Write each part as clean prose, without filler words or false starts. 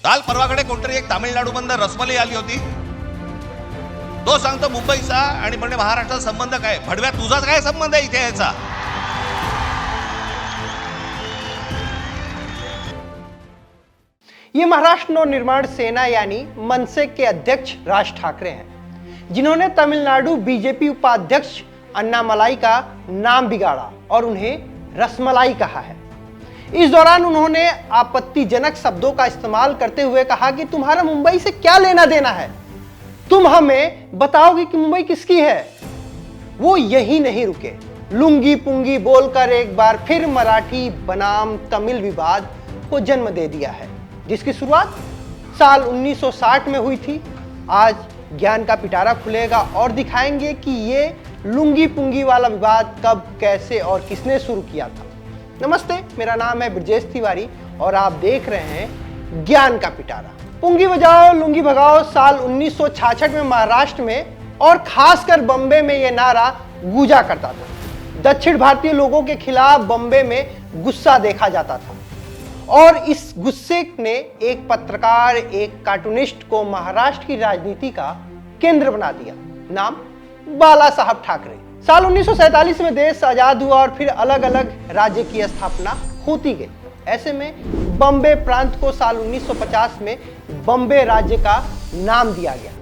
काल परवाकडे कोणतरी एक तामिळनाडूमधनं रसमलाई आली होती. तो सांगतो मुंबईचा आणि म्हणजे महाराष्ट्राचा संबंध काय. भडव्या तुझाच काय संबंध आहे इथे याचा. ये महाराष्ट्र नवनिर्माण सेना यानी मनसे के अध्यक्ष राज ठाकरे हैं, जिन्होंने तमिलनाडु बीजेपी उपाध्यक्ष अन्नामलाई का नाम बिगाड़ा और उन्हें रसमलाई कहा है. इस दौरान उन्होंने आपत्तिजनक शब्दों का इस्तेमाल करते हुए कहा कि तुम्हारा मुंबई से क्या लेना देना है, तुम हमें बताओगे कि मुंबई किसकी है. वो यही नहीं रुके, लुंगी पुंगी बोलकर एक बार फिर मराठी बनाम तमिल विवाद को जन्म दे दिया है, जिसकी शुरुआत साल 1960 में हुई थी. आज ज्ञान का पिटारा खुलेगा और दिखाएंगे कि ये लुंगी पुंगी वाला विवाद कब, कैसे और किसने शुरू किया था. नमस्ते, मेरा नाम है ब्रजेश तिवारी और आप देख रहे हैं ज्ञान का पिटारा. पुंगी बजाओ लुंगी भगाओ साल 1966 में महाराष्ट्र में और खासकर बम्बे में यह नारा गूंजा करता था. दक्षिण भारतीय लोगों के खिलाफ बम्बे में गुस्सा देखा जाता था और इस गुस्से ने एक पत्रकार, एक कार्टूनिस्ट को महाराष्ट्र की राजनीति का केंद्र बना दिया. नाम बाला साहब ठाकरे. साल 1947 में देश आजाद हुआ और फिर अलग अलग राज्य की स्थापना होती गई. ऐसे में बम्बे प्रांत को साल 1950 में बम्बे राज्य का नाम दिया गया.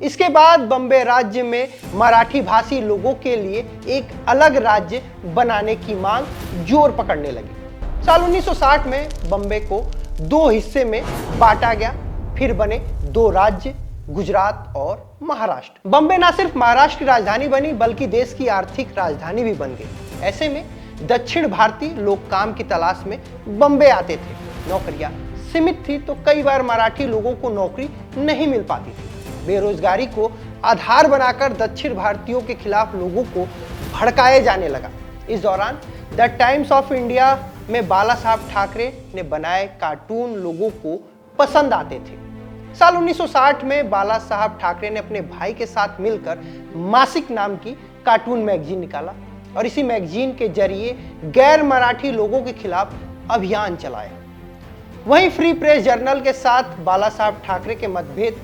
इसके बाद बम्बे राज्य में मराठी भाषी लोगों के लिए एक अलग राज्य बनाने की मांग जोर पकड़ने लगी. साल 1960 में बम्बे को दो हिस्से में बांटा गया. फिर बने दो राज्य, गुजरात और महाराष्ट्र. बम्बे ना सिर्फ महाराष्ट्र की राजधानी बनी बल्कि देश की आर्थिक राजधानी भी बन गई. ऐसे में दक्षिण भारतीय लोग काम की तलाश में बम्बे आते थे. नौकरियां सीमित थी तो कई बार मराठी लोगों को नौकरी नहीं मिल पाती थी. बेरोजगारी को आधार बनाकर दक्षिण भारतीयों के खिलाफ लोगों को भड़काया जाने लगा. इस दौरान द टाइम्स ऑफ इंडिया में बाला साहब ठाकरे ने बनाए कार्टून लोगों को पसंद आते थे. साल 1960 में बाला साहब ठाकरे ने अपने भाई के साथ मिलकर मासिक नाम की कार्टून मैगजीन निकाला और इसी मैगजीन के जरिए गैर मराठी लोगों के खिलाफ अभियान चलाया. वहीं फ्री प्रेस जर्नल के साथ बाला साहब ठाकरे के मतभेद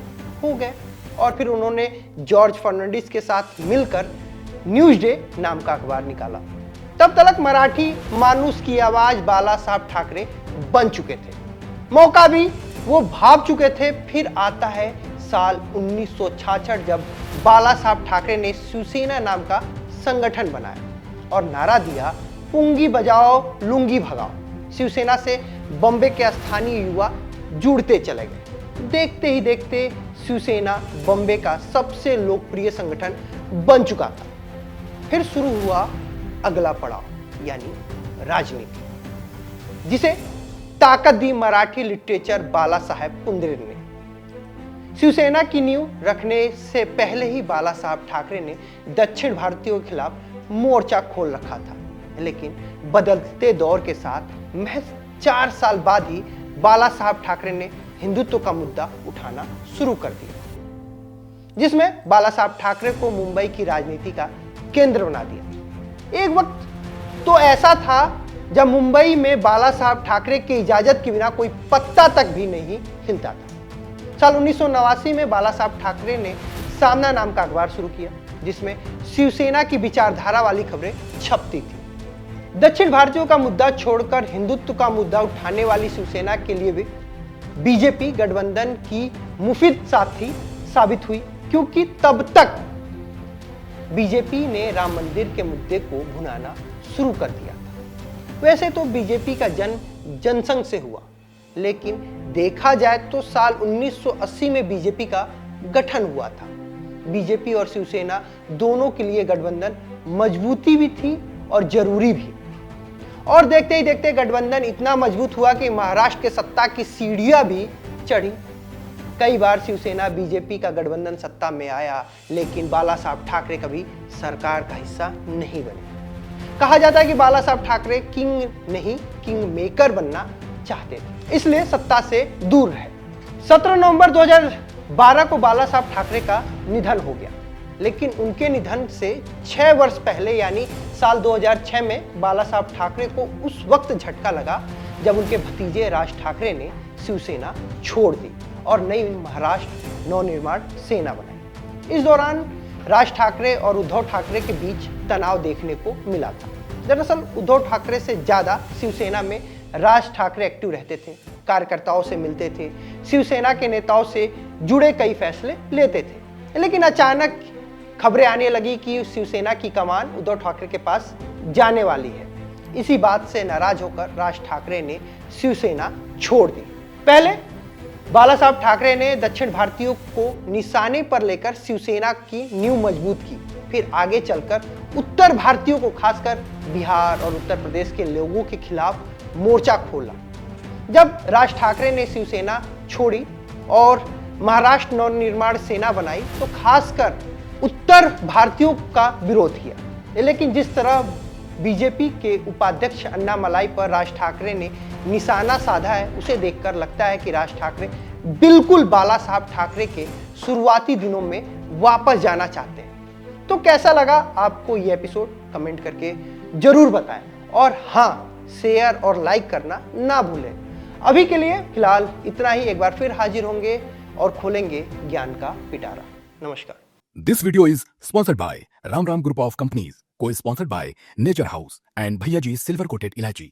हो गए और फिर उन्होंने जॉर्ज फर्नांडिस के साथ मिलकर न्यूज डे नाम का अखबार निकाला. तब तक मराठी मानुस की आवाज बाला साहब ठाकरे बन चुके थे. मौका भी वो भाग चुके थे. फिर आता है साल 1966 जब बाला साहब ठाकरे ने शिवसेना नाम का संगठन बनाया और नारा दिया पुंगी बजाओ लुंगी भगाओ. शिवसेना से बम्बे के स्थानीय युवा जुड़ते चले गए. देखते ही देखते शिवसेना बम्बे का सबसे लोकप्रिय संगठन बन चुका था. फिर शुरू हुआ अगला पड़ाव यानी राजनीति, जिसे ताकत दी मराठी लिटरेचर बाला साहेब पुंद्रे ने. शिवसेना की नींव रखने से पहले ही बाला साहब ठाकरे ने दक्षिण भारतीयों के खिलाफ मोर्चा खोल रखा था. लेकिन बदलते दौर के साथ महज 4 साल बाद ही बाला साहब ठाकरे ने हिंदुत्व का मुद्दा उठाना शुरू कर दिया, जिसमें बाला साहब ठाकरे को मुंबई की राजनीति का केंद्र बना दिया. एक वक्त तो ऐसा था जब मुंबई में बाला साहब ठाकरे की इजाजत के बिना कोई पत्ता तक भी नहीं हिलता था. साल 1989 में बाला साहब ठाकरे ने सामना नाम का अखबार शुरू किया, जिसमें शिवसेना की विचारधारा वाली खबरें छपती थी. दक्षिण भारतीयों का मुद्दा छोड़कर हिंदुत्व का मुद्दा उठाने वाली शिवसेना के लिए भी बीजेपी गठबंधन की मुफीद साथी साबित हुई, क्योंकि तब तक बीजेपी ने राम मंदिर के मुद्दे को भुनाना शुरू कर दिया था. वैसे तो बीजेपी का जन्म जनसंघ से हुआ, लेकिन देखा जाए तो साल 1980 में बीजेपी का गठन हुआ था. बीजेपी और शिवसेना दोनों के लिए गठबंधन मजबूती भी थी और जरूरी भी. और देखते ही देखते गठबंधन इतना मजबूत हुआ कि महाराष्ट्र के सत्ता की सीढ़ियां भी चढ़ी. कई बार शिवसेना बीजेपी का गठबंधन सत्ता में आया, लेकिन बाला साहब ठाकरे कभी सरकार का हिस्सा नहीं बने. कहा जाता है कि बाला साहब ठाकरे किंग नहीं किंग मेकर बनना चाहते थे, इसलिए सत्ता से दूर रहे. 17 नवंबर 2012 को बाला साहब ठाकरे का निधन हो गया, लेकिन उनके निधन से 6 वर्ष पहले यानी साल 2006 में बाला साहब ठाकरे को उस वक्त झटका लगा जब उनके भतीजे राज ठाकरे ने शिवसेना छोड़ दी और नई महाराष्ट्र नवनिर्माण सेना बनाई। इस दौरान राज ठाकरे और उद्धव ठाकरे के बीच तनाव देखने को मिला था। दरअसल उद्धव ठाकरे से ज्यादा शिवसेना में राज ठाकरे एक्टिव रहते थे, कार्यकर्ताओं से मिलते थे, शिवसेना के नेताओं से जुड़े कई फैसले लेते थे। लेकिन अचानक खबरें आने लगी कि शिवसेना की कमान उद्धव ठाकरे के पास जाने वाली है। इसी बात से नाराज होकर राज ठाकरे ने शिवसेना छोड़ दी। पहले बाला साहब ठाकरे ने दक्षिण भारतीयों को निशाने पर लेकर शिवसेना की नींव मजबूत की, फिर आगे चलकर उत्तर भारतीयों को, खासकर बिहार और उत्तर प्रदेश के लोगों के खिलाफ मोर्चा खोला। जब राज ठाकरे ने शिवसेना छोड़ी और महाराष्ट्र नवनिर्माण सेना बनाई तो खासकर उत्तर भारतीयों का विरोध किया। लेकिन जिस तरह बीजेपी के उपाध्यक्ष अन्नामलाई पर राज ठाकरे ने निशाना साधा है, उसे देखकर लगता है कि राज ठाकरे बिल्कुल बाला साहब ठाकरे के शुरुआती दिनों में वापस जाना चाहते हैं। तो कैसा लगा आपको ये एपिसोड, कमेंट करके जरूर बताएं और हाँ, शेयर और लाइक करना ना भूलें। अभी के लिए फिलहाल इतना ही। एक बार फिर हाजिर होंगे और खोलेंगे ज्ञान का पिटारा। नमस्कार। This video is sponsored by Ram Ram Group of Companies, co-sponsored by Nature House and Bhaiya Ji Silver Coated Ilachi.